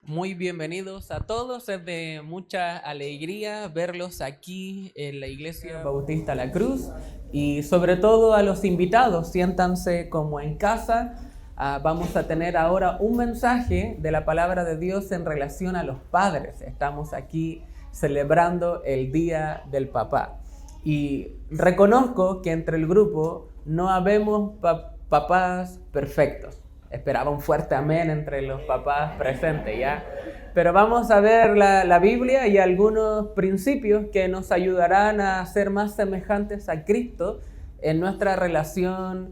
Muy bienvenidos a todos, es de mucha alegría verlos aquí en la Iglesia Bautista La Cruz y sobre todo a los invitados, siéntanse como en casa. Vamos a tener ahora un mensaje de la palabra de Dios en relación a los padres. Estamos aquí celebrando el Día del Papá y reconozco que entre el grupo no habemos papás perfectos. Esperaba un fuerte amén entre los papás presentes, ¿ya? Pero vamos a ver la Biblia y algunos principios que nos ayudarán a ser más semejantes a Cristo en nuestra relación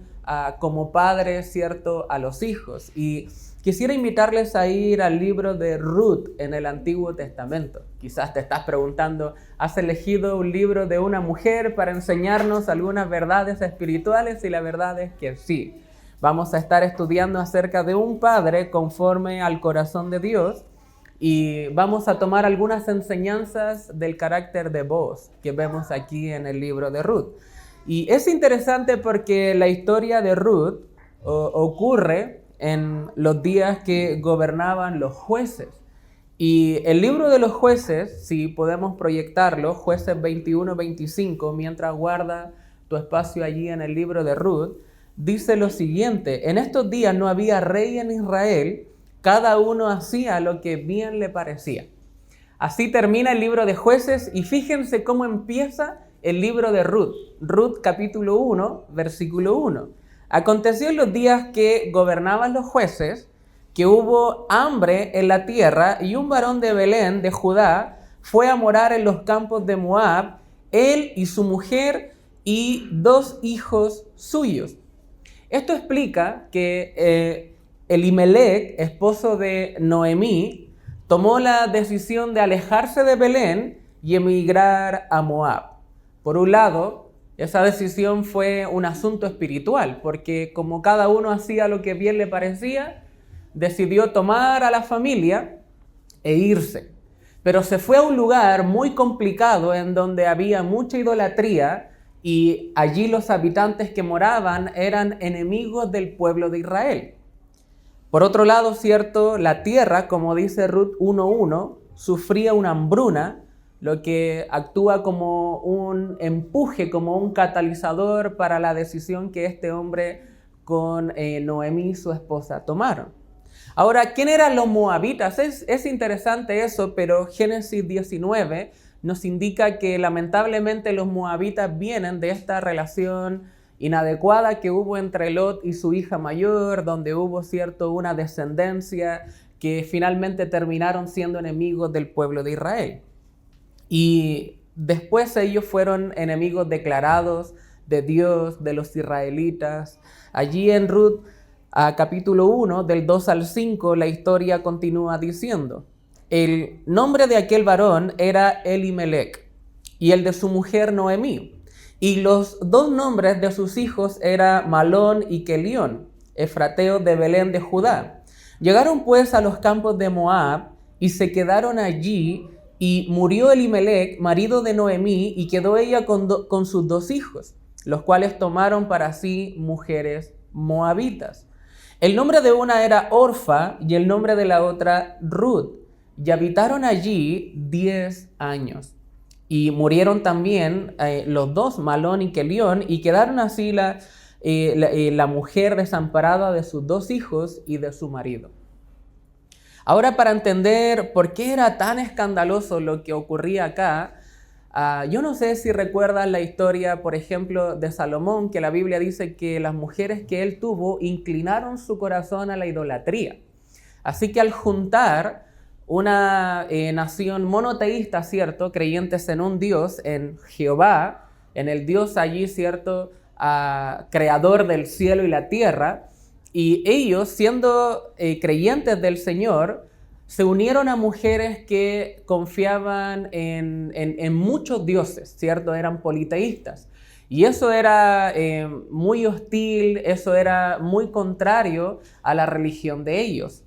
como padres, ¿cierto?, a los hijos. Y quisiera invitarles a ir al libro de Ruth en el Antiguo Testamento. Quizás te estás preguntando, ¿has elegido un libro de una mujer para enseñarnos algunas verdades espirituales? Y la verdad es que sí. Vamos a estar estudiando acerca de un padre conforme al corazón de Dios y vamos a tomar algunas enseñanzas del carácter de Booz que vemos aquí en el libro de Ruth. Y es interesante porque la historia de Ruth ocurre en los días que gobernaban los jueces. Y el libro de los jueces, si podemos proyectarlo, jueces 21-25, mientras guarda tu espacio allí en el libro de Ruth, dice lo siguiente: en estos días no había rey en Israel, cada uno hacía lo que bien le parecía. Así termina el libro de Jueces y fíjense cómo empieza el libro de Ruth. Ruth capítulo 1, versículo 1. Aconteció en los días que gobernaban los jueces, que hubo hambre en la tierra y un varón de Belén, de Judá, fue a morar en los campos de Moab, él y su mujer y 2 hijos suyos. Esto explica que Elimelec, esposo de Noemí, tomó la decisión de alejarse de Belén y emigrar a Moab. Por un lado, esa decisión fue un asunto espiritual, porque como cada uno hacía lo que bien le parecía, decidió tomar a la familia e irse. Pero se fue a un lugar muy complicado en donde había mucha idolatría y allí los habitantes que moraban eran enemigos del pueblo de Israel. Por otro lado, cierto, la tierra, como dice Ruth 1:1, sufría una hambruna, lo que actúa como un empuje, como un catalizador para la decisión que este hombre con Noemí, su esposa, tomaron. Ahora, ¿quién eran los moabitas? Es interesante eso, pero Génesis 19 nos indica que lamentablemente los moabitas vienen de esta relación inadecuada que hubo entre Lot y su hija mayor, donde hubo, cierto, una descendencia que finalmente terminaron siendo enemigos del pueblo de Israel. Y después ellos fueron enemigos declarados de Dios, de los israelitas. Allí en Ruth, capítulo 1, del 2 al 5, la historia continúa diciendo: el nombre de aquel varón era Elimelec, y el de su mujer Noemí. Y los 2 nombres de sus hijos eran Malón y Kelión, efrateos de Belén de Judá. Llegaron pues a los campos de Moab y se quedaron allí, y murió Elimelec, marido de Noemí, y quedó ella con sus 2 hijos, los cuales tomaron para sí mujeres moabitas. El nombre de una era Orfa y el nombre de la otra Ruth, y habitaron allí 10 años. Y murieron también los 2, Malón y Kelión, y quedaron así la mujer desamparada de sus 2 hijos y de su marido. Ahora, para entender por qué era tan escandaloso lo que ocurría acá, yo no sé si recuerdan la historia, por ejemplo, de Salomón, que la Biblia dice que las mujeres que él tuvo inclinaron su corazón a la idolatría. Así que al juntar una nación monoteísta, ¿cierto?, creyentes en un Dios, en Jehová, en el Dios allí, ¿cierto?, creador del cielo y la tierra, y ellos, siendo creyentes del Señor, se unieron a mujeres que confiaban en muchos dioses, ¿cierto? Eran politeístas. Y eso era muy hostil, eso era muy contrario a la religión de ellos.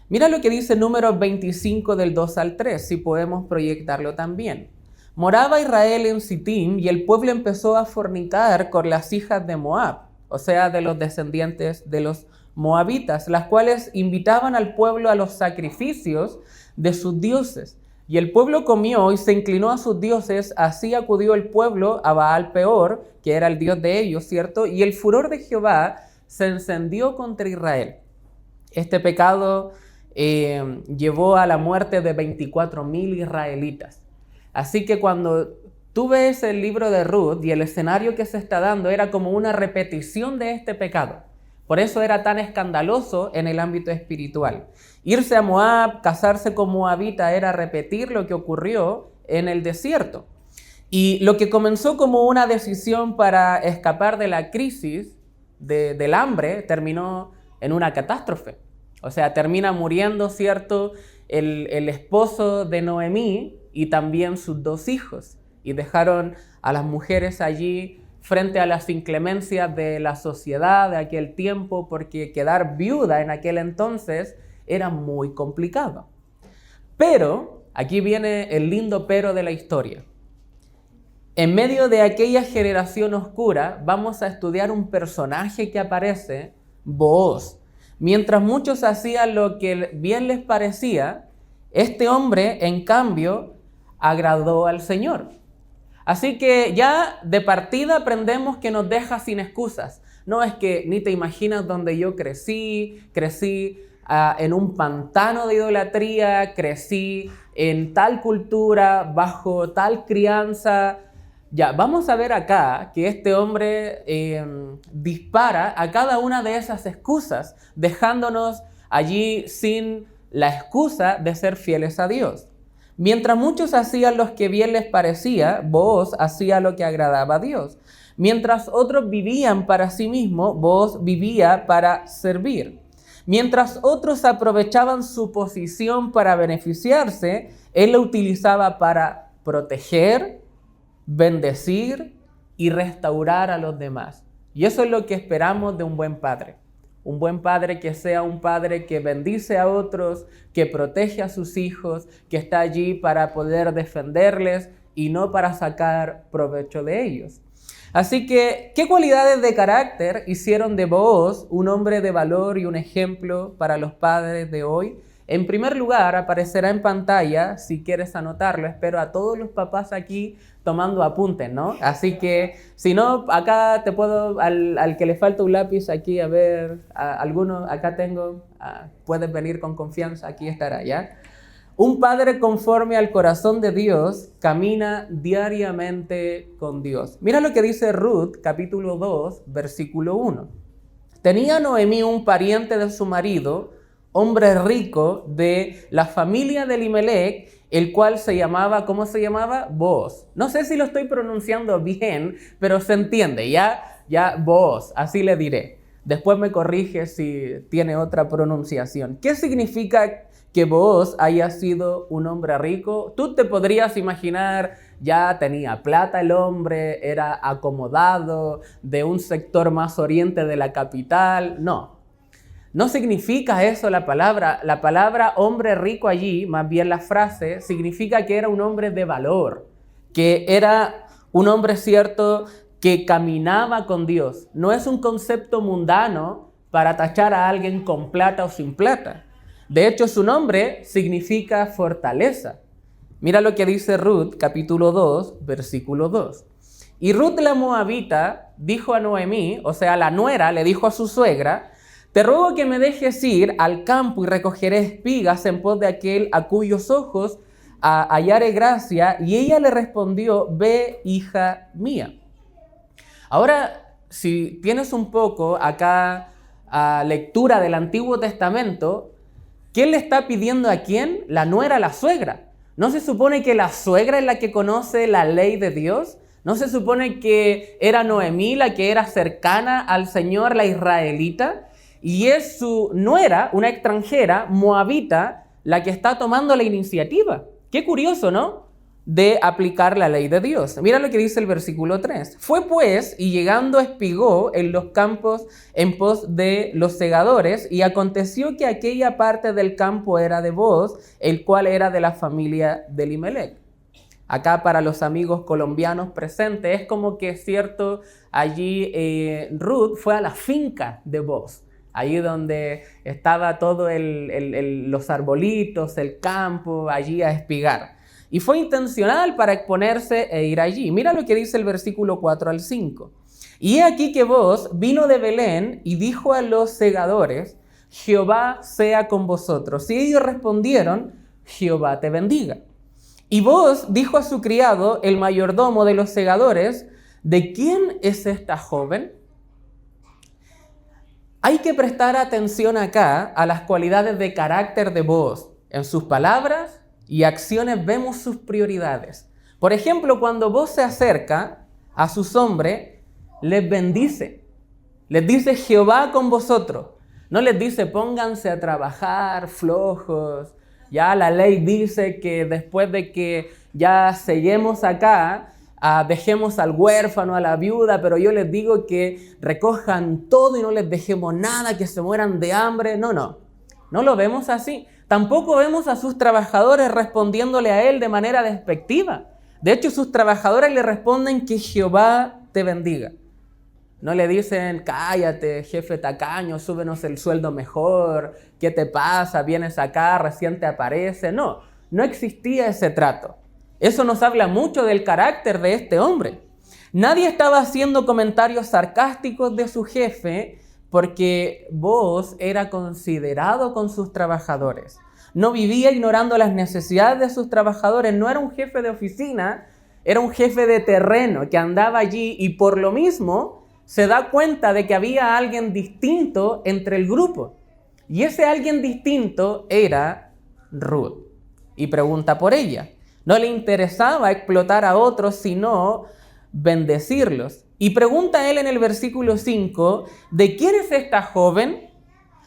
Mira lo que dice Números 25 del 2 al 3, si podemos proyectarlo también. Moraba Israel en Sittim y el pueblo empezó a fornicar con las hijas de Moab, o sea, de los descendientes de los moabitas, las cuales invitaban al pueblo a los sacrificios de sus dioses. Y el pueblo comió y se inclinó a sus dioses, así acudió el pueblo a Baal Peor, que era el dios de ellos, ¿cierto? Y el furor de Jehová se encendió contra Israel. Este pecado llevó a la muerte de 24,000 israelitas. Así que cuando tú ves el libro de Ruth y el escenario que se está dando era como una repetición de este pecado. Por eso era tan escandaloso en el ámbito espiritual. Irse a Moab, casarse con moabita, era repetir lo que ocurrió en el desierto. Y lo que comenzó como una decisión para escapar de la crisis del hambre, terminó en una catástrofe. O sea, termina muriendo, ¿cierto?, el esposo de Noemí y también sus 2 hijos. Y dejaron a las mujeres allí frente a las inclemencias de la sociedad de aquel tiempo, porque quedar viuda en aquel entonces era muy complicado. Pero, aquí viene el lindo pero de la historia. En medio de aquella generación oscura, vamos a estudiar un personaje que aparece, Booz. Mientras muchos hacían lo que bien les parecía, este hombre, en cambio, agradó al Señor. Así que ya de partida aprendemos que nos deja sin excusas. No es que ni te imaginas donde yo crecí en un pantano de idolatría, crecí en tal cultura, bajo tal crianza. Ya, vamos a ver acá que este hombre dispara a cada una de esas excusas, dejándonos allí sin la excusa de ser fieles a Dios. Mientras muchos hacían lo que bien les parecía, Booz hacía lo que agradaba a Dios. Mientras otros vivían para sí mismos, Booz vivía para servir. Mientras otros aprovechaban su posición para beneficiarse, él la utilizaba para proteger, bendecir y restaurar a los demás. Y eso es lo que esperamos de un buen padre. Un buen padre que sea un padre que bendice a otros, que protege a sus hijos, que está allí para poder defenderles y no para sacar provecho de ellos. Así que, ¿qué cualidades de carácter hicieron de Booz un hombre de valor y un ejemplo para los padres de hoy? En primer lugar, aparecerá en pantalla, si quieres anotarlo. Espero a todos los papás aquí tomando apuntes, ¿no? Así que, si no, acá te puedo, al que le falta un lápiz aquí, a ver, alguno, acá tengo, puedes venir con confianza, aquí estará, ¿ya? Un padre conforme al corazón de Dios camina diariamente con Dios. Mira lo que dice Ruth, capítulo 2, versículo 1. Tenía Noemí un pariente de su marido, hombre rico de la familia de Elimelec, el cual se llamaba, ¿cómo se llamaba? Booz. No sé si lo estoy pronunciando bien, pero se entiende, ya Booz, así le diré. Después me corrige si tiene otra pronunciación. ¿Qué significa que Booz haya sido un hombre rico? Tú te podrías imaginar, ya tenía plata el hombre, era acomodado, de un sector más oriente de la capital. No significa eso la palabra. La palabra hombre rico allí, más bien la frase, significa que era un hombre de valor, que era un hombre cierto que caminaba con Dios. No es un concepto mundano para tachar a alguien con plata o sin plata. De hecho, su nombre significa fortaleza. Mira lo que dice Ruth, capítulo 2, versículo 2. Y Ruth la moabita dijo a Noemí, o sea, la nuera le dijo a su suegra: te ruego que me dejes ir al campo y recogeré espigas en pos de aquel a cuyos ojos hallaré gracia. Y ella le respondió: ve, hija mía. Ahora, si tienes un poco acá lectura del Antiguo Testamento, ¿quién le está pidiendo a quién? La nuera a la suegra. ¿No se supone que la suegra es la que conoce la ley de Dios? ¿No se supone que era Noemí la que era cercana al Señor, la israelita? Y es su nuera, una extranjera, moabita, la que está tomando la iniciativa. Qué curioso, ¿no? De aplicar la ley de Dios. Mira lo que dice el versículo 3. Fue pues, y llegando espigó en los campos en pos de los segadores, y aconteció que aquella parte del campo era de Booz, el cual era de la familia de Elimelec. Acá para los amigos colombianos presentes, es como que es cierto, allí Ruth fue a la finca de Booz. ahí donde estaba todo los arbolitos, el campo, allí a espigar. Y fue intencional para exponerse e ir allí. Mira lo que dice el versículo 4 al 5. Y he aquí que vos vino de Belén y dijo a los segadores, Jehová sea con vosotros. Y ellos respondieron, Jehová te bendiga. Y vos dijo a su criado, el mayordomo de los segadores, ¿de quién es esta joven? Hay que prestar atención acá a las cualidades de carácter de Booz. En sus palabras y acciones vemos sus prioridades. Por ejemplo, cuando Booz se acerca a sus hombres, les bendice. Les dice Jehová con vosotros. No les dice pónganse a trabajar flojos. Ya la ley dice que después de que ya seguimos acá, dejemos al huérfano, a la viuda, pero yo les digo que recojan todo y no les dejemos nada, que se mueran de hambre. No lo vemos así. Tampoco vemos a sus trabajadores respondiéndole a él de manera despectiva. De hecho, sus trabajadores le responden que Jehová te bendiga. No le dicen, cállate, jefe tacaño, súbenos el sueldo mejor, ¿qué te pasa? Vienes acá, recién te aparece. No existía ese trato. Eso nos habla mucho del carácter de este hombre. Nadie estaba haciendo comentarios sarcásticos de su jefe porque Booz era considerado con sus trabajadores. No vivía ignorando las necesidades de sus trabajadores. No era un jefe de oficina, era un jefe de terreno que andaba allí y por lo mismo se da cuenta de que había alguien distinto entre el grupo. Y ese alguien distinto era Ruth. Y pregunta por ella. No le interesaba explotar a otros, sino bendecirlos. Y pregunta él en el versículo 5, ¿de quién es esta joven?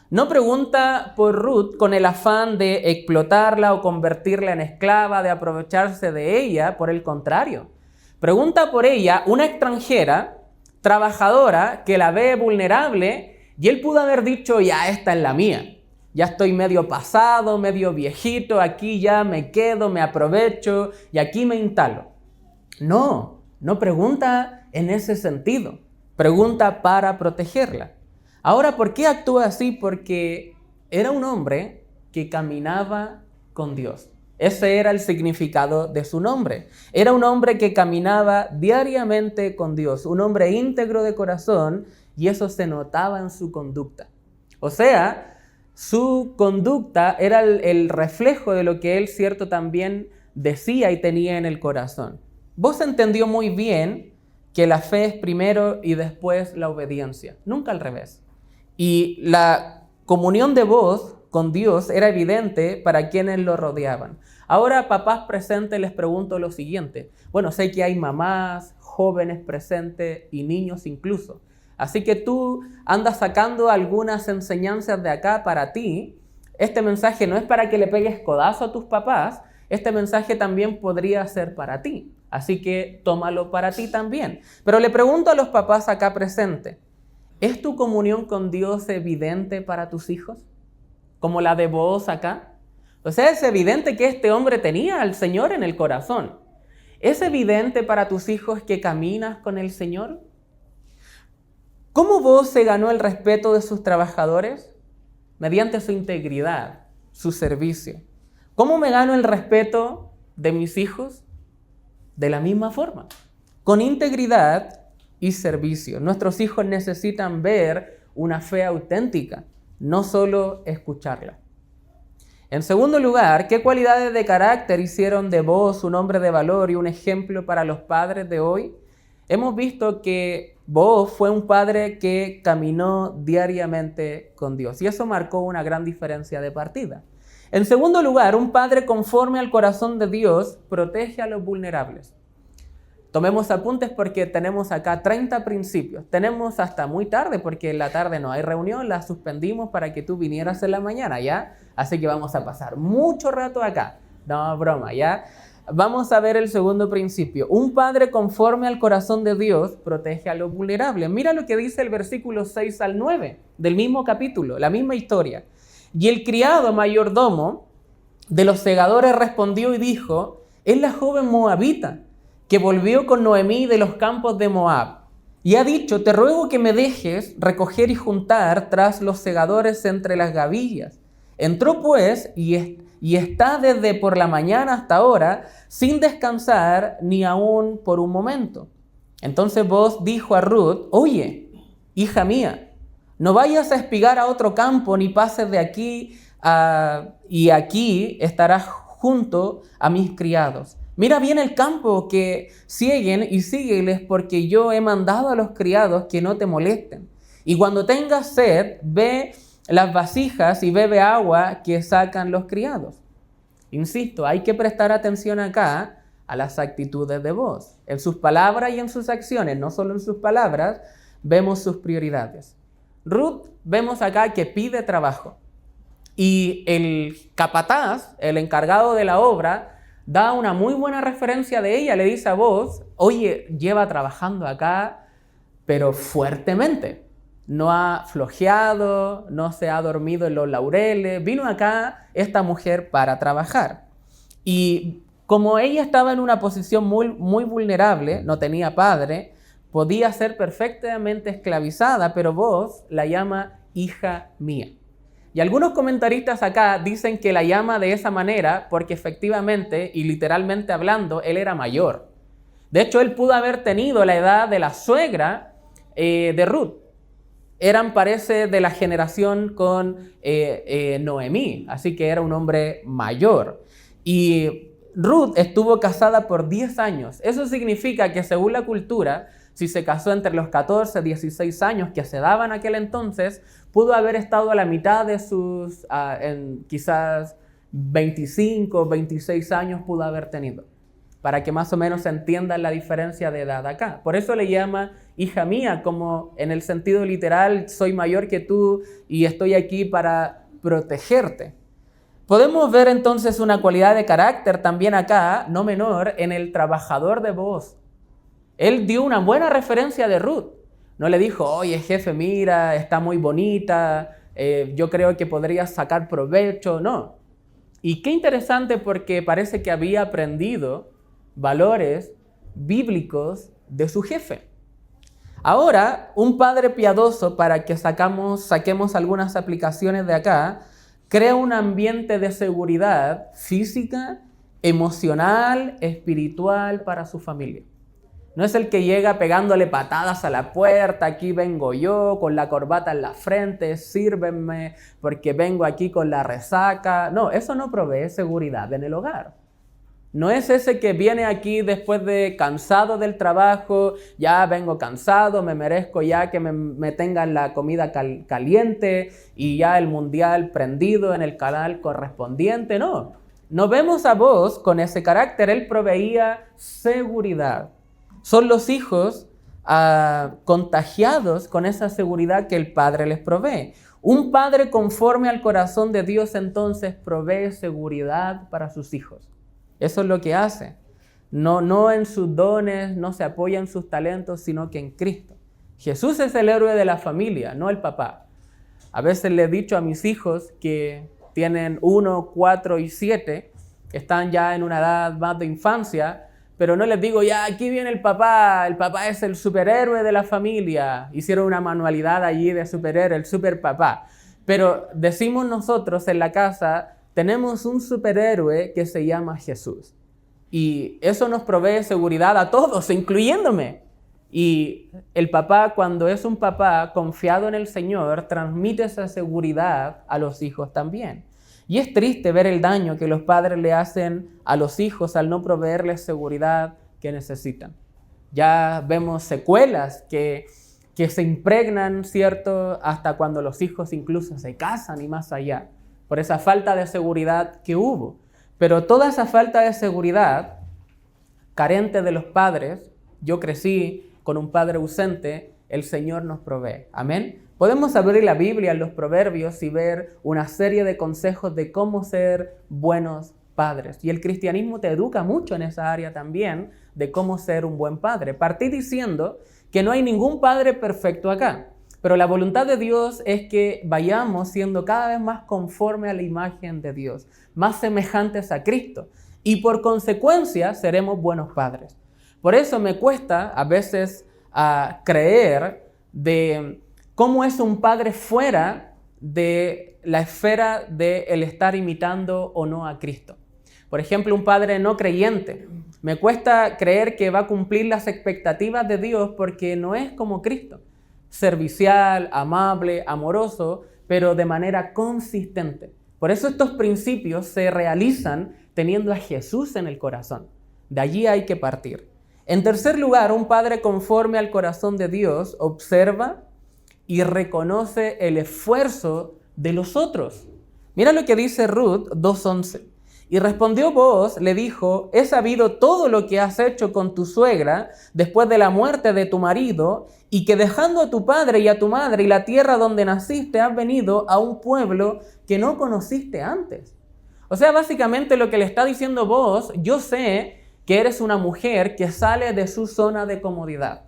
No pregunta por Ruth con el afán de explotarla o convertirla en esclava, de aprovecharse de ella, por el contrario. Pregunta por ella, una extranjera, trabajadora, que la ve vulnerable, y él pudo haber dicho, ya esta es la mía. Ya estoy medio pasado, medio viejito, aquí ya me quedo, me aprovecho y aquí me instalo. No pregunta en ese sentido. Pregunta para protegerla. Ahora, ¿por qué actúa así? Porque era un hombre que caminaba con Dios. Ese era el significado de su nombre. Era un hombre que caminaba diariamente con Dios, un hombre íntegro de corazón, y eso se notaba en su conducta. O sea, su conducta era el reflejo de lo que él, cierto, también decía y tenía en el corazón. Booz entendió muy bien que la fe es primero y después la obediencia, nunca al revés. Y la comunión de Booz con Dios era evidente para quienes lo rodeaban. Ahora, papás presentes, les pregunto lo siguiente. Bueno, sé que hay mamás, jóvenes presentes y niños incluso. Así que tú andas sacando algunas enseñanzas de acá para ti. Este mensaje no es para que le pegues codazo a tus papás. Este mensaje también podría ser para ti. Así que tómalo para ti también. Pero le pregunto a los papás acá presentes, ¿es tu comunión con Dios evidente para tus hijos? Como la de Booz acá. O sea, es evidente que este hombre tenía al Señor en el corazón. ¿Es evidente para tus hijos que caminas con el Señor? ¿Cómo Booz se ganó el respeto de sus trabajadores? Mediante su integridad, su servicio. ¿Cómo me gano el respeto de mis hijos? De la misma forma, con integridad y servicio. Nuestros hijos necesitan ver una fe auténtica, no solo escucharla. En segundo lugar, ¿qué cualidades de carácter hicieron de Booz un hombre de valor y un ejemplo para los padres de hoy? Hemos visto que Booz fue un padre que caminó diariamente con Dios y eso marcó una gran diferencia de partida. En segundo lugar, un padre conforme al corazón de Dios protege a los vulnerables. Tomemos apuntes porque tenemos acá 30 principios. Tenemos hasta muy tarde porque en la tarde no hay reunión, la suspendimos para que tú vinieras en la mañana, ¿ya? Así que vamos a pasar mucho rato acá. No, broma, ¿ya? Vamos a ver el segundo principio. Un padre conforme al corazón de Dios protege a los vulnerables. Mira lo que dice el versículo 6 al 9 del mismo capítulo, la misma historia. Y el criado mayordomo de los segadores respondió y dijo, es la joven moabita que volvió con Noemí de los campos de Moab. Y ha dicho, te ruego que me dejes recoger y juntar tras los segadores entre las gavillas. Entró pues y está desde por la mañana hasta ahora sin descansar ni aún por un momento. Entonces Booz dijo a Ruth, oye, hija mía, no vayas a espigar a otro campo ni pases de aquí y aquí estarás junto a mis criados. Mira bien el campo que sieguen y sígueles, porque yo he mandado a los criados que no te molesten. Y cuando tengas sed, ve las vasijas y bebe agua que sacan los criados. Insisto, hay que prestar atención acá a las actitudes de Booz. En sus palabras y en sus acciones, no solo en sus palabras, vemos sus prioridades. Ruth, vemos acá que pide trabajo. Y el capataz, el encargado de la obra, da una muy buena referencia de ella. Le dice a Booz, oye, lleva trabajando acá, pero fuertemente. No ha flojeado, no se ha dormido en los laureles. Vino acá esta mujer para trabajar. Y como ella estaba en una posición muy vulnerable, no tenía padre, podía ser perfectamente esclavizada, pero Booz la llama hija mía. Y algunos comentaristas acá dicen que la llama de esa manera porque efectivamente y literalmente hablando, él era mayor. De hecho, él pudo haber tenido la edad de la suegra de Ruth. Eran, parece, de la generación con Noemí, así que era un hombre mayor. Y Ruth estuvo casada por 10 años. Eso significa que según la cultura, si se casó entre los 14 y 16 años que se daban en aquel entonces, pudo haber estado a la mitad de sus, quizás 25, 26 años pudo haber tenido, para que más o menos se entienda la diferencia de edad acá. Por eso le llama hija mía, como en el sentido literal, soy mayor que tú y estoy aquí para protegerte. Podemos ver entonces una cualidad de carácter también acá, no menor, en el trabajador de Booz. Él dio una buena referencia de Ruth. No le dijo, oye jefe, mira, está muy bonita, yo creo que podrías sacar provecho. No. Y qué interesante porque parece que había aprendido valores bíblicos de su jefe. Ahora, un padre piadoso, para que saquemos algunas aplicaciones de acá, crea un ambiente de seguridad física, emocional, espiritual para su familia. No es el que llega pegándole patadas a la puerta, aquí vengo yo con la corbata en la frente, sírvenme porque vengo aquí con la resaca. No, eso no provee seguridad en el hogar. No es ese que viene aquí después de cansado del trabajo, ya vengo cansado, me merezco ya que me tengan la comida caliente y ya el mundial prendido en el canal correspondiente. No, no vemos a Booz con ese carácter, él proveía seguridad. Son los hijos contagiados con esa seguridad que el Padre les provee. Un padre conforme al corazón de Dios entonces provee seguridad para sus hijos. Eso es lo que hace. No en sus dones, no se apoya en sus talentos, sino que en Cristo. Jesús es el héroe de la familia, no el papá. A veces le he dicho a mis hijos que tienen 1, 4 y 7, que están ya en una edad más de infancia, pero no les digo, ya, aquí viene el papá es el superhéroe de la familia. Hicieron una manualidad allí de superhéroe, el superpapá. Pero decimos nosotros en la casa, tenemos un superhéroe que se llama Jesús. Y eso nos provee seguridad a todos, incluyéndome. Y el papá, cuando es un papá confiado en el Señor, transmite esa seguridad a los hijos también. Y es triste ver el daño que los padres le hacen a los hijos al no proveerles seguridad que necesitan. Ya vemos secuelas que se impregnan, ¿cierto?, hasta cuando los hijos incluso se casan y más allá, por esa falta de seguridad que hubo. Pero toda esa falta de seguridad, carente de los padres, yo crecí con un padre ausente, el Señor nos provee. Amén. Podemos abrir la Biblia en los Proverbios y ver una serie de consejos de cómo ser buenos padres. Y el cristianismo te educa mucho en esa área también de cómo ser un buen padre. Partí diciendo que no hay ningún padre perfecto acá, pero la voluntad de Dios es que vayamos siendo cada vez más conforme a la imagen de Dios, más semejantes a Cristo, y por consecuencia seremos buenos padres. Por eso me cuesta a veces a creer de cómo es un padre fuera de la esfera del estar imitando o no a Cristo. Por ejemplo, un padre no creyente. Me cuesta creer que va a cumplir las expectativas de Dios porque no es como Cristo. Servicial, amable, amoroso, pero de manera consistente. Por eso estos principios se realizan teniendo a Jesús en el corazón. De allí hay que partir. En tercer lugar, un padre conforme al corazón de Dios observa y reconoce el esfuerzo de los otros. Mira lo que dice Ruth 2:11. Y respondió Booz, le dijo, he sabido todo lo que has hecho con tu suegra después de la muerte de tu marido, y que dejando a tu padre y a tu madre y la tierra donde naciste, has venido a un pueblo que no conociste antes. O sea, básicamente lo que le está diciendo Booz, yo sé que eres una mujer que sale de su zona de comodidad.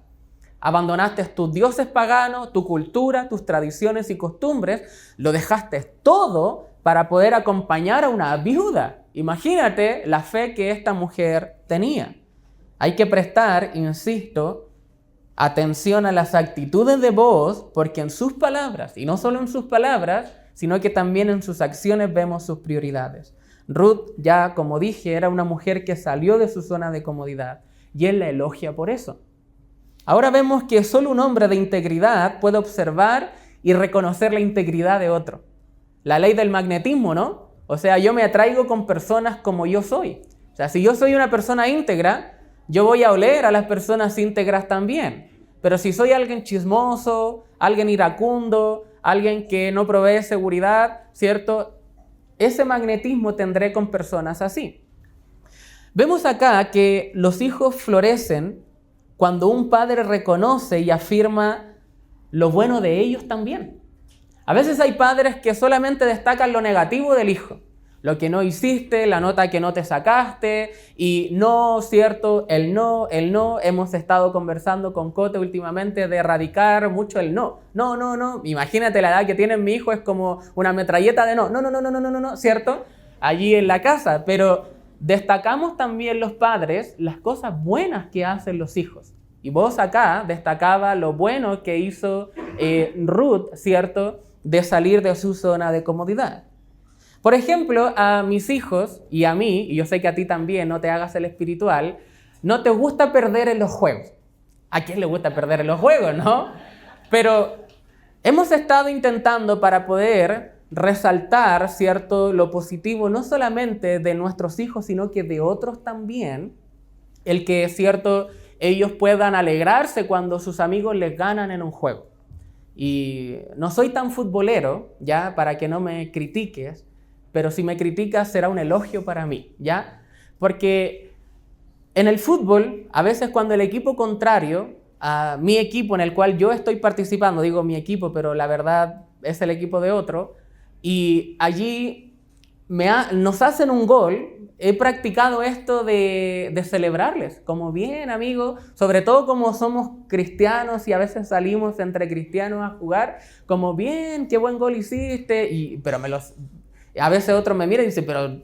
Abandonaste tus dioses paganos, tu cultura, tus tradiciones y costumbres, lo dejaste todo para poder acompañar a una viuda. Imagínate la fe que esta mujer tenía. Hay que prestar, insisto, atención a las actitudes de Booz, porque en sus palabras, y no solo en sus palabras, sino que también en sus acciones vemos sus prioridades. Ruth, ya como dije, era una mujer que salió de su zona de comodidad, y él la elogia por eso. Ahora vemos que solo un hombre de integridad puede observar y reconocer la integridad de otro. La ley del magnetismo, ¿no? O sea, yo me atraigo con personas como yo soy. O sea, si yo soy una persona íntegra, yo voy a oler a las personas íntegras también. Pero si soy alguien chismoso, alguien iracundo, alguien que no provee seguridad, ¿cierto? Ese magnetismo tendré con personas así. Vemos acá que los hijos florecen cuando un padre reconoce y afirma lo bueno de ellos también. A veces hay padres que solamente destacan lo negativo del hijo. Lo que no hiciste, la nota que no te sacaste, y no, ¿cierto? El no. Hemos estado conversando con Cote últimamente de erradicar mucho el no. No. Imagínate la edad que tiene mi hijo, es como una metralleta de no, ¿cierto? Allí en la casa, pero destacamos también los padres las cosas buenas que hacen los hijos. Y vos acá destacaba lo bueno que hizo Ruth, ¿cierto?, de salir de su zona de comodidad. Por ejemplo, a mis hijos y a mí, y yo sé que a ti también, no te hagas el espiritual, no te gusta perder en los juegos. ¿A quién le gusta perder en los juegos, no? Pero hemos estado intentando para poder resaltar, ¿cierto?, lo positivo no solamente de nuestros hijos, sino que de otros también, el que, ¿cierto?, ellos puedan alegrarse cuando sus amigos les ganan en un juego. Y no soy tan futbolero, ¿ya?, para que no me critiques, pero si me criticas será un elogio para mí, ¿ya? Porque en el fútbol, a veces cuando el equipo contrario, a mi equipo en el cual yo estoy participando, digo mi equipo, pero la verdad es el equipo de otro, y allí nos hacen un gol, he practicado esto de celebrarles, como bien, amigo, sobre todo como somos cristianos y a veces salimos entre cristianos a jugar, como bien, qué buen gol hiciste, pero a veces otros me miran y dicen, pero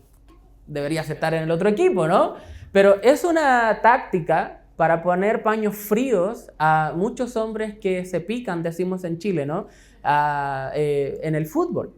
deberías estar en el otro equipo, ¿no? Pero es una táctica para poner paños fríos a muchos hombres que se pican, decimos en Chile, ¿no?, en el fútbol.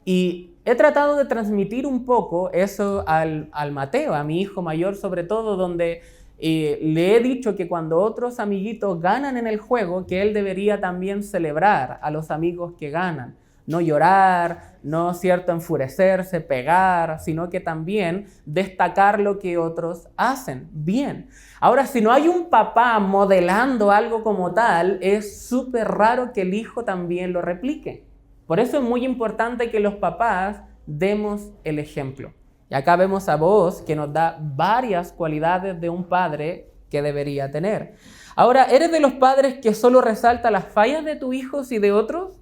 Y he tratado de transmitir un poco eso al Mateo, a mi hijo mayor sobre todo, donde le he dicho que cuando otros amiguitos ganan en el juego, que él debería también celebrar a los amigos que ganan. No llorar, no, ¿cierto?, enfurecerse, pegar, sino que también destacar lo que otros hacen bien. Ahora, si no hay un papá modelando algo como tal, es súper raro que el hijo también lo replique. Por eso es muy importante que los papás demos el ejemplo. Y acá vemos a Booz que nos da varias cualidades de un padre que debería tener. Ahora, ¿eres de los padres que solo resalta las fallas de tus hijos y de otros?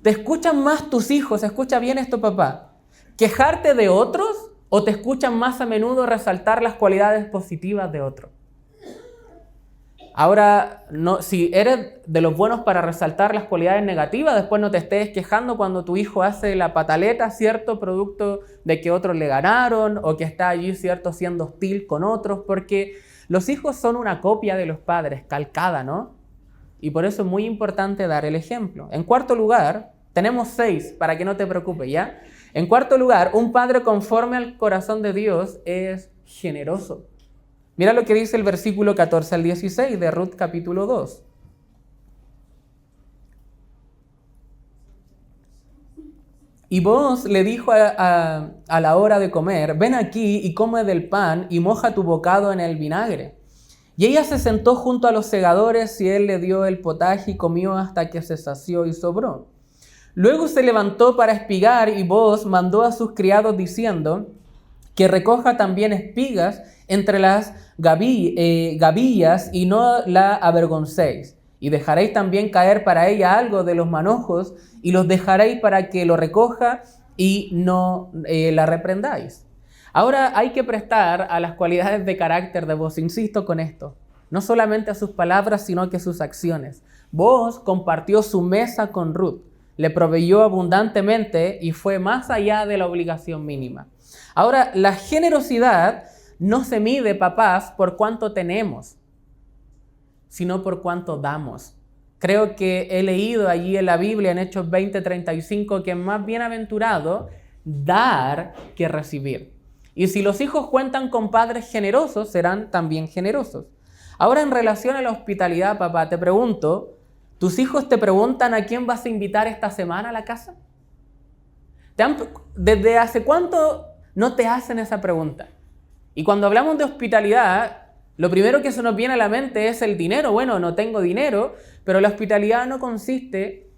¿Te escuchan más tus hijos, escucha bien esto, papá, quejarte de otros, o te escuchan más a menudo resaltar las cualidades positivas de otros? Ahora, si eres de los buenos para resaltar las cualidades negativas, después no te estés quejando cuando tu hijo hace la pataleta, ¿cierto?, producto de que otros le ganaron o que está allí, ¿cierto?, siendo hostil con otros, porque los hijos son una copia de los padres, calcada, ¿no? Y por eso es muy importante dar el ejemplo. En cuarto lugar, tenemos 6, para que no te preocupes, ¿ya? En cuarto lugar, un padre conforme al corazón de Dios es generoso. Mira lo que dice el versículo 14 al 16 de Ruth capítulo 2. Y Booz le dijo a la hora de comer, ven aquí y come del pan y moja tu bocado en el vinagre. Y ella se sentó junto a los segadores y él le dio el potaje y comió hasta que se sació y sobró. Luego se levantó para espigar y Booz mandó a sus criados diciendo que recoja también espigas entre las gavillas y no la avergoncéis. Y dejaréis también caer para ella algo de los manojos y los dejaréis para que lo recoja y no la reprendáis. Ahora hay que prestar a las cualidades de carácter de Booz, insisto con esto, no solamente a sus palabras, sino que a sus acciones. Booz compartió su mesa con Ruth, le proveyó abundantemente y fue más allá de la obligación mínima. Ahora, la generosidad no se mide, papás, por cuánto tenemos, sino por cuánto damos. Creo que he leído allí en la Biblia, en Hechos 20:35, que es más bienaventurado dar que recibir. Y si los hijos cuentan con padres generosos, serán también generosos. Ahora, en relación a la hospitalidad, papá, te pregunto, ¿tus hijos te preguntan a quién vas a invitar esta semana a la casa? ¿Desde hace cuánto no te hacen esa pregunta? Y cuando hablamos de hospitalidad, lo primero que se nos viene a la mente es el dinero. Bueno, no tengo dinero, pero la hospitalidad no consiste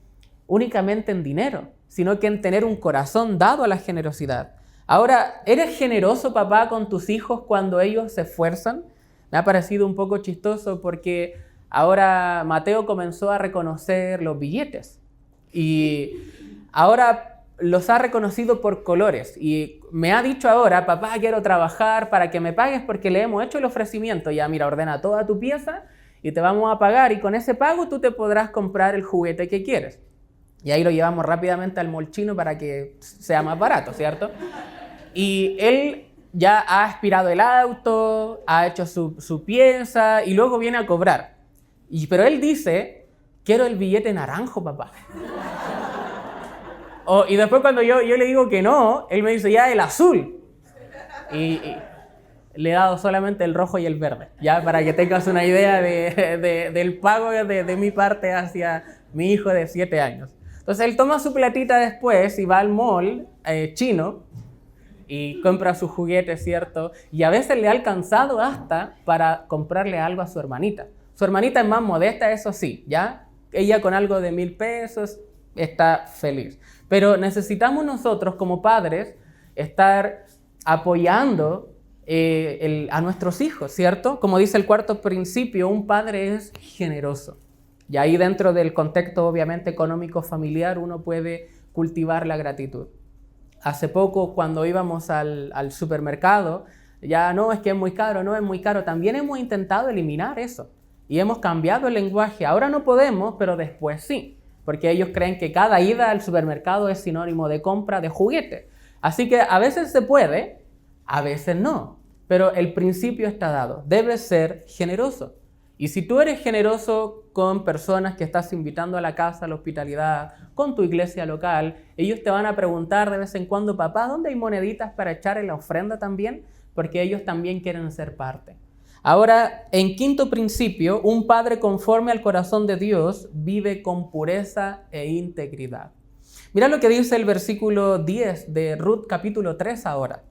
únicamente en dinero, sino que en tener un corazón dado a la generosidad. Ahora, ¿eres generoso, papá, con tus hijos cuando ellos se esfuerzan? Me ha parecido un poco chistoso porque ahora Mateo comenzó a reconocer los billetes y ahora los ha reconocido por colores y me ha dicho ahora, papá, quiero trabajar para que me pagues porque le hemos hecho el ofrecimiento. Ya, mira, ordena toda tu pieza y te vamos a pagar y con ese pago tú te podrás comprar el juguete que quieres. Y ahí lo llevamos rápidamente al mall chino para que sea más barato, ¿cierto? Y él ya ha aspirado el auto, ha hecho su pieza y luego viene a cobrar. Pero él dice, quiero el billete naranjo, papá. Y después cuando yo le digo que no, él me dice, ya el azul. Y le he dado solamente el rojo y el verde, ya para que tengas una idea del pago de mi parte hacia mi hijo de 7 años. Entonces él toma su platita después y va al mall chino y compra sus juguetes, ¿cierto? Y a veces le ha alcanzado hasta para comprarle algo a su hermanita. Su hermanita es más modesta, eso sí, ¿ya? Ella con algo de 1,000 pesos está feliz. Pero necesitamos nosotros como padres estar apoyando a nuestros hijos, ¿cierto? Como dice el cuarto principio, un padre es generoso. Y ahí dentro del contexto obviamente económico familiar uno puede cultivar la gratitud. Hace poco cuando íbamos al supermercado, ya no es que es muy caro, no es muy caro, también hemos intentado eliminar eso. Y hemos cambiado el lenguaje. Ahora no podemos, pero después sí. Porque ellos creen que cada ida al supermercado es sinónimo de compra de juguete. Así que a veces se puede, a veces no. Pero el principio está dado. Debes ser generoso. Y si tú eres generoso con personas que estás invitando a la casa, a la hospitalidad, con tu iglesia local, ellos te van a preguntar de vez en cuando, papá, ¿dónde hay moneditas para echar en la ofrenda también? Porque ellos también quieren ser parte. Ahora, en quinto principio, un padre conforme al corazón de Dios vive con pureza e integridad. Mira lo que dice el versículo 10 de Ruth capítulo 3 ahora.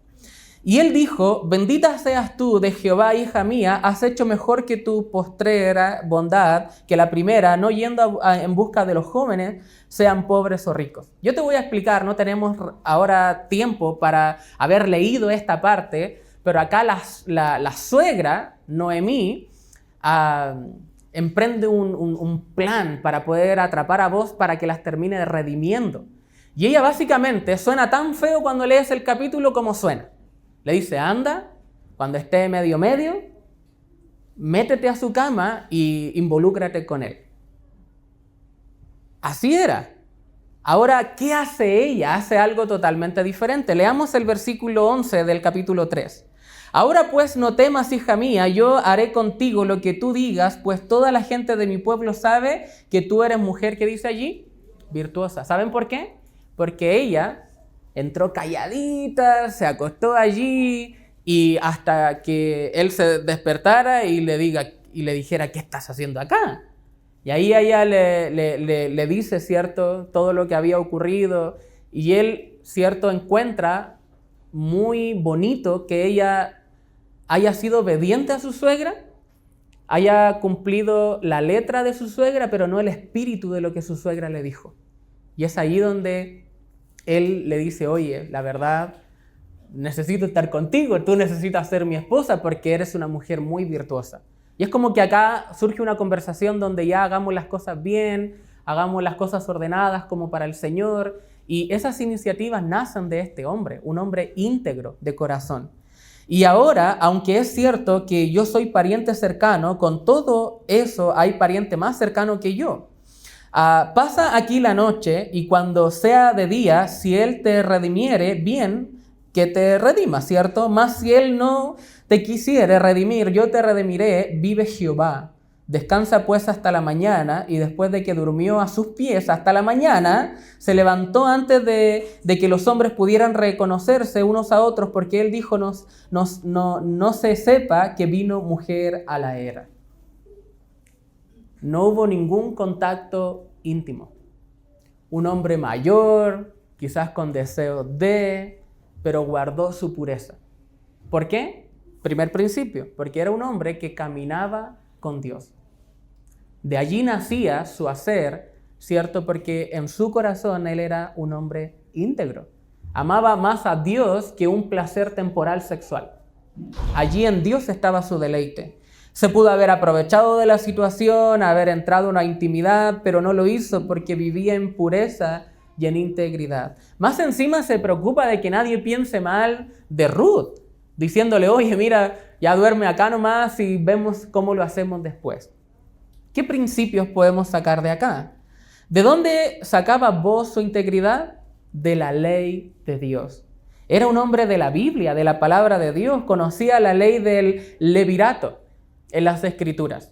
Y él dijo, bendita seas tú de Jehová, hija mía, has hecho mejor que tu postrera bondad que la primera, no yendo en busca de los jóvenes, sean pobres o ricos. Yo te voy a explicar, no tenemos ahora tiempo para haber leído esta parte, pero acá la suegra, Noemí, emprende un plan para poder atrapar a Booz para que las termine redimiendo. Y ella básicamente suena tan feo cuando lees el capítulo como suena. Le dice, anda, cuando esté medio, métete a su cama y involúcrate con él. Así era. Ahora, ¿qué hace ella? Hace algo totalmente diferente. Leamos el versículo 11 del capítulo 3. Ahora pues no temas, hija mía, yo haré contigo lo que tú digas, pues toda la gente de mi pueblo sabe que tú eres mujer, ¿qué dice allí? Virtuosa. ¿Saben por qué? Porque ella entró calladita, se acostó allí y hasta que él se despertara y le dijera, ¿qué estás haciendo acá? Y ahí ella le dice, ¿cierto?, todo lo que había ocurrido y él, ¿cierto?, encuentra muy bonito que ella haya sido obediente a su suegra, haya cumplido la letra de su suegra, pero no el espíritu de lo que su suegra le dijo. Y es ahí donde él le dice, oye, la verdad, necesito estar contigo, tú necesitas ser mi esposa porque eres una mujer muy virtuosa. Y es como que acá surge una conversación donde ya hagamos las cosas bien, hagamos las cosas ordenadas como para el Señor. Y esas iniciativas nacen de este hombre, un hombre íntegro de corazón. Y ahora, aunque es cierto que yo soy pariente cercano, con todo eso hay pariente más cercano que yo. Pasa aquí la noche y cuando sea de día, si él te redimiere, bien que te redima, ¿cierto? Mas si él no te quisiere redimir, yo te redimiré, vive Jehová. Descansa pues hasta la mañana, y después de que durmió a sus pies hasta la mañana, se levantó antes de que los hombres pudieran reconocerse unos a otros, porque él dijo, no se sepa que vino mujer a la era. No hubo ningún contacto íntimo. Un hombre mayor, quizás con deseo pero guardó su pureza. ¿Por qué? Primer principio, porque era un hombre que caminaba con Dios. De allí nacía su hacer, ¿cierto? Porque en su corazón él era un hombre íntegro. Amaba más a Dios que un placer temporal sexual. Allí en Dios estaba su deleite. Se pudo haber aprovechado de la situación, haber entrado en una intimidad, pero no lo hizo porque vivía en pureza y en integridad. Más encima se preocupa de que nadie piense mal de Ruth, diciéndole, oye, mira, ya duerme acá nomás y vemos cómo lo hacemos después. ¿Qué principios podemos sacar de acá? ¿De dónde sacaba Booz su integridad? De la ley de Dios. Era un hombre de la Biblia, de la palabra de Dios, conocía la ley del levirato en las Escrituras,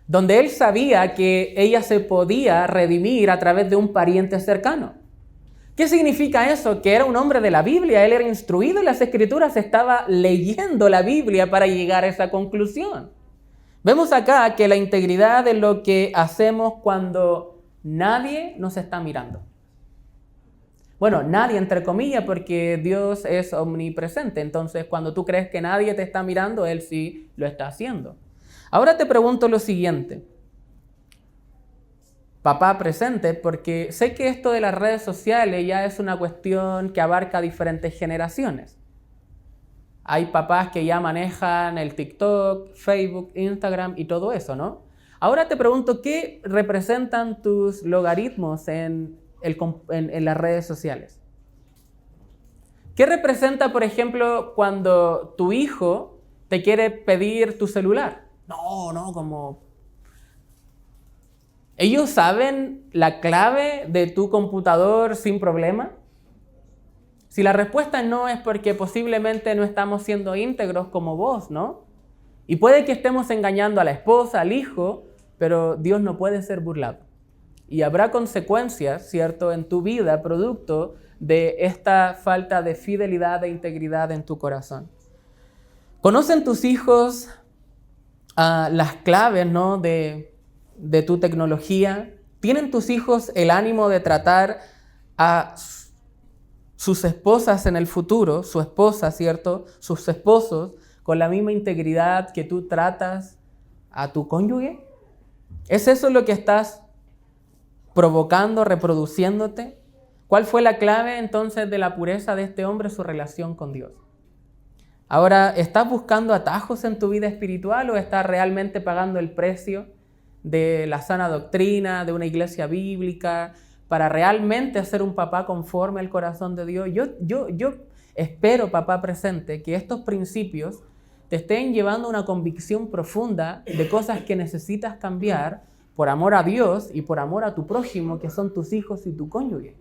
donde él sabía que ella se podía redimir a través de un pariente cercano. ¿Qué significa eso? Que era un hombre de la Biblia, él era instruido en las Escrituras, estaba leyendo la Biblia para llegar a esa conclusión. Vemos acá que la integridad es lo que hacemos cuando nadie nos está mirando. Bueno, nadie entre comillas, porque Dios es omnipresente. Entonces, cuando tú crees que nadie te está mirando, Él sí lo está haciendo. Ahora te pregunto lo siguiente. Papá presente, porque sé que esto de las redes sociales ya es una cuestión que abarca diferentes generaciones. Hay papás que ya manejan el TikTok, Facebook, Instagram y todo eso, ¿no? Ahora te pregunto, ¿qué representan tus logaritmos en las redes sociales? ¿Qué representa, por ejemplo, cuando tu hijo te quiere pedir tu celular? No, como... ¿Ellos saben la clave de tu computador sin problema? Si la respuesta no, es porque posiblemente no estamos siendo íntegros como vos, ¿no? Y puede que estemos engañando a la esposa, al hijo, pero Dios no puede ser burlado. Y habrá consecuencias, ¿cierto?, en tu vida, producto de esta falta de fidelidad e integridad en tu corazón. ¿Conocen tus hijos las claves, ¿no?, de tu tecnología? ¿Tienen tus hijos el ánimo de tratar a sus esposas en el futuro, su esposa, ¿cierto?, sus esposos, con la misma integridad que tú tratas a tu cónyuge? ¿Es eso lo que estás provocando, reproduciéndote? ¿Cuál fue la clave entonces de la pureza de este hombre? Su relación con Dios. Ahora, ¿estás buscando atajos en tu vida espiritual o estás realmente pagando el precio de la sana doctrina, de una iglesia bíblica, para realmente ser un papá conforme al corazón de Dios? Yo espero, papá presente, que estos principios te estén llevando a una convicción profunda de cosas que necesitas cambiar por amor a Dios y por amor a tu prójimo, que son tus hijos y tu cónyuge.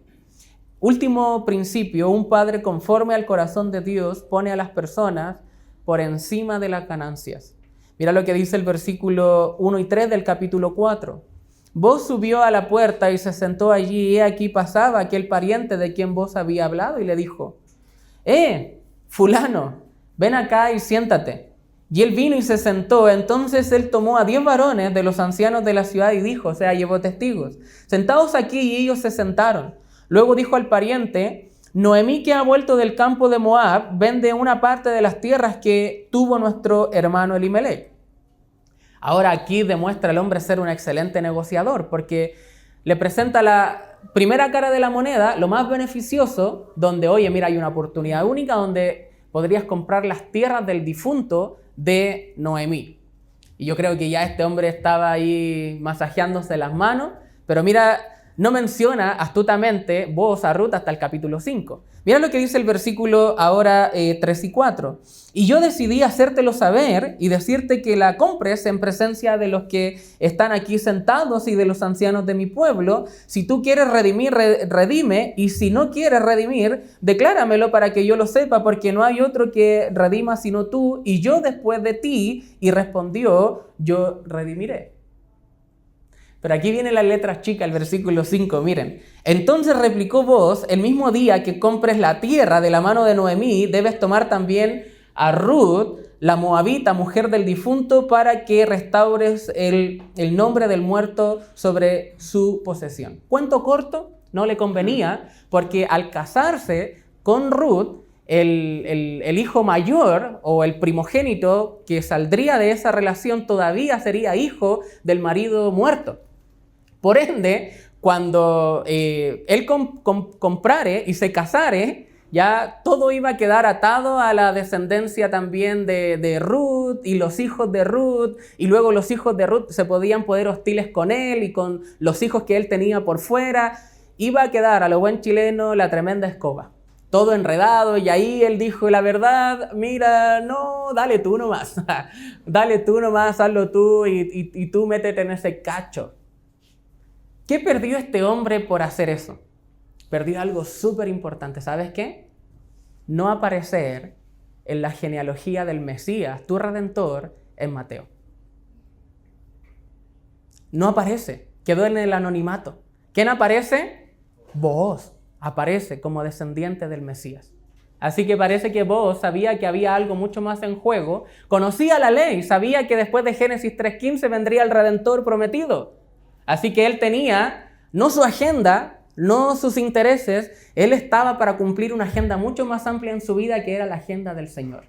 Último principio: un padre conforme al corazón de Dios pone a las personas por encima de las ganancias. Mira lo que dice el versículo 1 y 3 del capítulo 4. Vos subió a la puerta y se sentó allí, y aquí pasaba aquel pariente de quien vos había hablado, y le dijo: fulano, ven acá y siéntate. Y él vino y se sentó. Entonces él tomó a 10 varones de los ancianos de la ciudad y dijo, o sea, llevó testigos: sentaos aquí, y ellos se sentaron. Luego dijo al pariente: Noemí, que ha vuelto del campo de Moab, vende una parte de las tierras que tuvo nuestro hermano Elimelech. Ahora aquí demuestra el hombre ser un excelente negociador, porque le presenta la primera cara de la moneda, lo más beneficioso, donde, oye, mira, hay una oportunidad única donde podrías comprar las tierras del difunto de Noemí. Y yo creo que ya este hombre estaba ahí masajeándose las manos, pero mira, no menciona astutamente Booz a Ruth hasta el capítulo 5. Mira lo que dice el versículo ahora 3 y 4. Y yo decidí hacértelo saber y decirte que la compres en presencia de los que están aquí sentados y de los ancianos de mi pueblo. Si tú quieres redimir, redime, y si no quieres redimir, decláramelo para que yo lo sepa, porque no hay otro que redima sino tú, y yo después de ti. Y respondió: yo redimiré. Pero aquí viene la letra chica, el versículo 5, miren. Entonces replicó Booz: el mismo día que compres la tierra de la mano de Noemí, debes tomar también a Ruth, la moabita, mujer del difunto, para que restaures el nombre del muerto sobre su posesión. Cuento corto, no le convenía, porque al casarse con Ruth, el hijo mayor o el primogénito que saldría de esa relación todavía sería hijo del marido muerto. Por ende, cuando él comprare y se casare, ya todo iba a quedar atado a la descendencia también de Ruth y los hijos de Ruth, y luego los hijos de Ruth se podían poner hostiles con él y con los hijos que él tenía por fuera. Iba a quedar, a lo buen chileno, la tremenda escoba. Todo enredado, y ahí él dijo: la verdad, mira, no, dale tú nomás, dale tú nomás, hazlo tú, y tú métete en ese cacho. ¿Qué perdió este hombre por hacer eso? Perdió algo súper importante. ¿Sabes qué? No aparecer en la genealogía del Mesías, tu Redentor, en Mateo. No aparece. Quedó en el anonimato. ¿Quién aparece? Booz aparece como descendiente del Mesías. Así que parece que Booz sabía que había algo mucho más en juego. Conocía la ley, sabía que después de Génesis 3:15 vendría el Redentor prometido. Así que él tenía no su agenda, no sus intereses, él estaba para cumplir una agenda mucho más amplia en su vida, que era la agenda del Señor.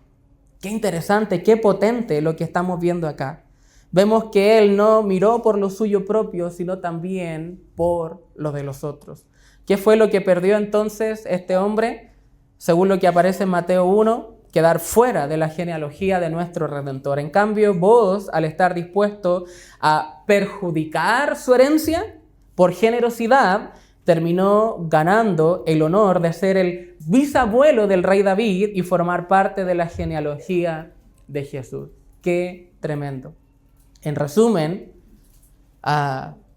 Qué interesante, qué potente lo que estamos viendo acá. Vemos que él no miró por lo suyo propio, sino también por lo de los otros. ¿Qué fue lo que perdió entonces este hombre? Según lo que aparece en Mateo 1, quedar fuera de la genealogía de nuestro Redentor. En cambio, Booz, al estar dispuesto a perjudicar su herencia por generosidad, terminó ganando el honor de ser el bisabuelo del rey David y formar parte de la genealogía de Jesús. ¡Qué tremendo! En resumen,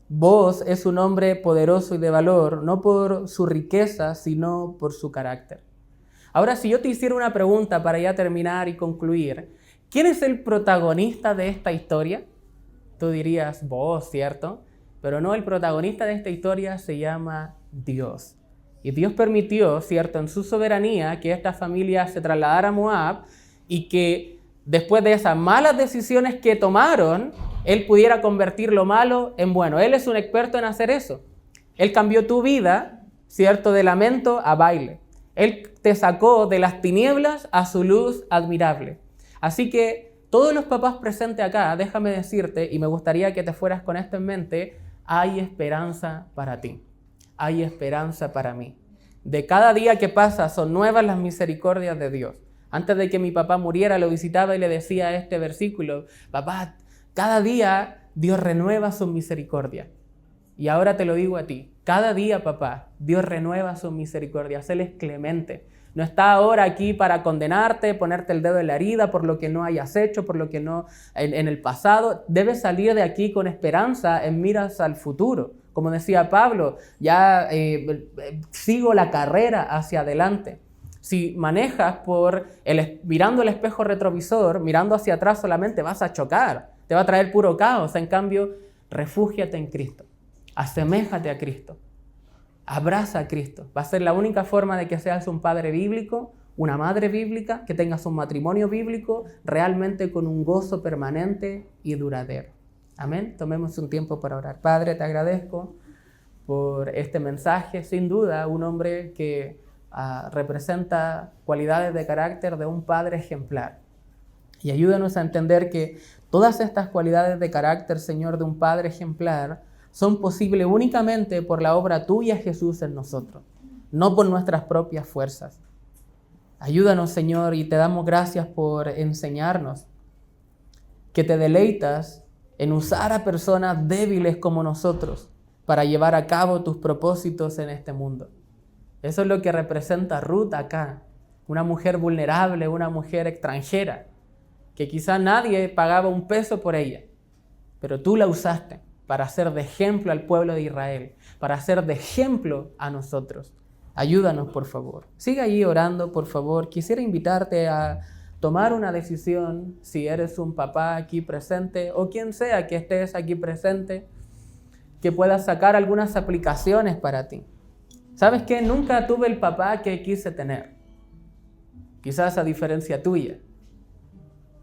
Booz es un hombre poderoso y de valor, no por su riqueza, sino por su carácter. Ahora, si yo te hiciera una pregunta para ya terminar y concluir, ¿quién es el protagonista de esta historia? Tú dirías: Booz, ¿cierto? Pero no, el protagonista de esta historia se llama Dios. Y Dios permitió, ¿cierto?, en su soberanía, que esta familia se trasladara a Moab, y que después de esas malas decisiones que tomaron, Él pudiera convertir lo malo en bueno. Él es un experto en hacer eso. Él cambió tu vida, ¿cierto?, de lamento a baile. Él te sacó de las tinieblas a su luz admirable. Así que todos los papás presentes acá, déjame decirte, y me gustaría que te fueras con esto en mente: hay esperanza para ti. Hay esperanza para mí. De cada día que pasa son nuevas las misericordias de Dios. Antes de que mi papá muriera, lo visitaba y le decía este versículo: papá, cada día Dios renueva su misericordia. Y ahora te lo digo a ti: cada día, papá, Dios renueva sus misericordias. Él es clemente. No está ahora aquí para condenarte, ponerte el dedo en la herida por lo que no hayas hecho, por lo que no en el pasado. Debes salir de aquí con esperanza en miras al futuro. Como decía Pablo, ya sigo la carrera hacia adelante. Si manejas mirando el espejo retrovisor, mirando hacia atrás solamente vas a chocar, te va a traer puro caos. En cambio, refúgiate en Cristo, aseméjate a Cristo, abraza a Cristo. Va a ser la única forma de que seas un padre bíblico, una madre bíblica, que tengas un matrimonio bíblico realmente con un gozo permanente y duradero. Amén. Tomemos un tiempo para orar. Padre, te agradezco por este mensaje. Sin duda, un hombre que representa cualidades de carácter de un padre ejemplar. Y ayúdanos a entender que todas estas cualidades de carácter, Señor, de un padre ejemplar, son posibles únicamente por la obra tuya, Jesús, en nosotros, no por nuestras propias fuerzas. Ayúdanos, Señor, y te damos gracias por enseñarnos que te deleitas en usar a personas débiles como nosotros para llevar a cabo tus propósitos en este mundo. Eso es lo que representa Ruth acá, una mujer vulnerable, una mujer extranjera, que quizá nadie pagaba un peso por ella, pero tú la usaste para ser de ejemplo al pueblo de Israel, para ser de ejemplo a nosotros. Ayúdanos, por favor. Sigue allí orando, por favor. Quisiera invitarte a tomar una decisión, si eres un papá aquí presente, o quien sea que estés aquí presente, que puedas sacar algunas aplicaciones para ti. ¿Sabes qué? Nunca tuve el papá que quise tener, quizás a diferencia tuya,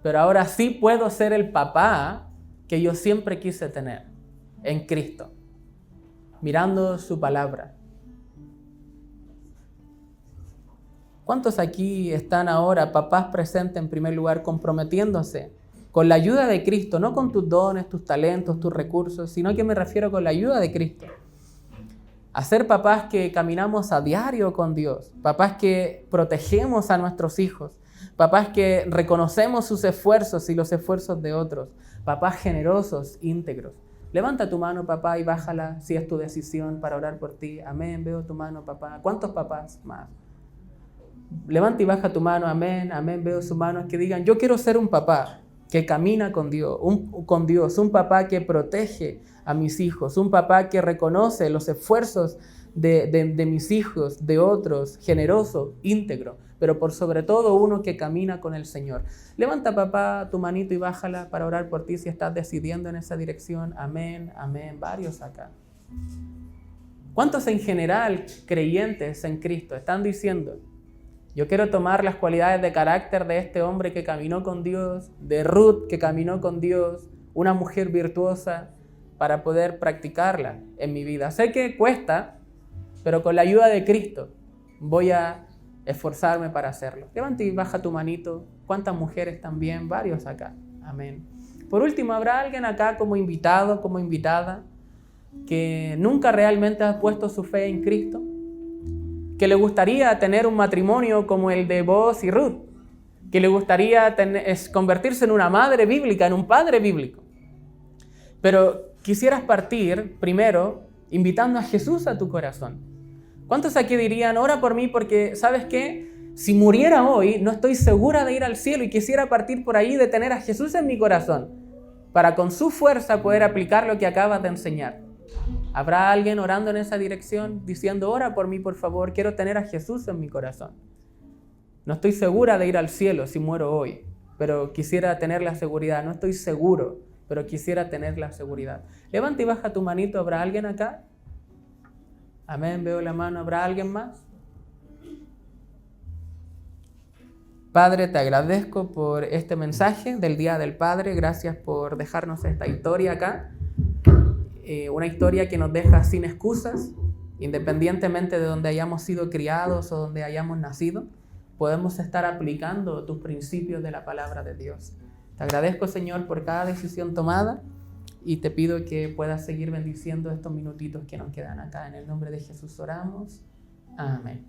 pero ahora sí puedo ser el papá que yo siempre quise tener, en Cristo, mirando su palabra. ¿Cuántos aquí están ahora, papás presentes en primer lugar, comprometiéndose con la ayuda de Cristo, no con tus dones, tus talentos, tus recursos, sino que me refiero con la ayuda de Cristo? A ser papás que caminamos a diario con Dios, papás que protegemos a nuestros hijos, papás que reconocemos sus esfuerzos y los esfuerzos de otros, papás generosos, íntegros. Levanta tu mano, papá, y bájala si es tu decisión para orar por ti. Amén, veo tu mano, papá. ¿Cuántos papás más? Levanta y baja tu mano, amén, amén, veo sus manos que digan, yo quiero ser un papá que camina con Dios, un papá que protege a mis hijos, un papá que reconoce los esfuerzos de mis hijos, de otros, generoso, íntegro, pero por sobre todo uno que camina con el Señor. Levanta, papá, tu manito y bájala para orar por ti si estás decidiendo en esa dirección. Amén, amén, varios acá. ¿Cuántos en general creyentes en Cristo están diciendo, yo quiero tomar las cualidades de carácter de este hombre que caminó con Dios, de Ruth que caminó con Dios, una mujer virtuosa, para poder practicarla en mi vida? Sé que cuesta, pero con la ayuda de Cristo voy a esforzarme para hacerlo. Levanta y baja tu manito. ¿Cuántas mujeres también? Varios acá. Amén. Por último, ¿habrá alguien acá como invitado, como invitada, que nunca realmente ha puesto su fe en Cristo? Que le gustaría tener un matrimonio como el de Boaz y Ruth, que le gustaría convertirse en una madre bíblica, en un padre bíblico. Pero quisieras partir primero invitando a Jesús a tu corazón. ¿Cuántos aquí dirían, ora por mí porque, ¿sabes qué? Si muriera hoy, no estoy segura de ir al cielo y quisiera partir por ahí de tener a Jesús en mi corazón para con su fuerza poder aplicar lo que acabas de enseñar? ¿Habrá alguien orando en esa dirección diciendo, ora por mí, por favor, quiero tener a Jesús en mi corazón? No estoy segura de ir al cielo si muero hoy, pero quisiera tener la seguridad. No estoy seguro, pero quisiera tener la seguridad. Levanta y baja tu manito. ¿Habrá alguien acá? Amén, veo la mano. ¿Habrá alguien más? Padre, te agradezco por este mensaje del Día del Padre. Gracias por dejarnos esta historia acá. Una historia que nos deja sin excusas, independientemente de donde hayamos sido criados o donde hayamos nacido, podemos estar aplicando tus principios de la palabra de Dios. Te agradezco, Señor, por cada decisión tomada y te pido que puedas seguir bendiciendo estos minutitos que nos quedan acá. En el nombre de Jesús oramos. Amén.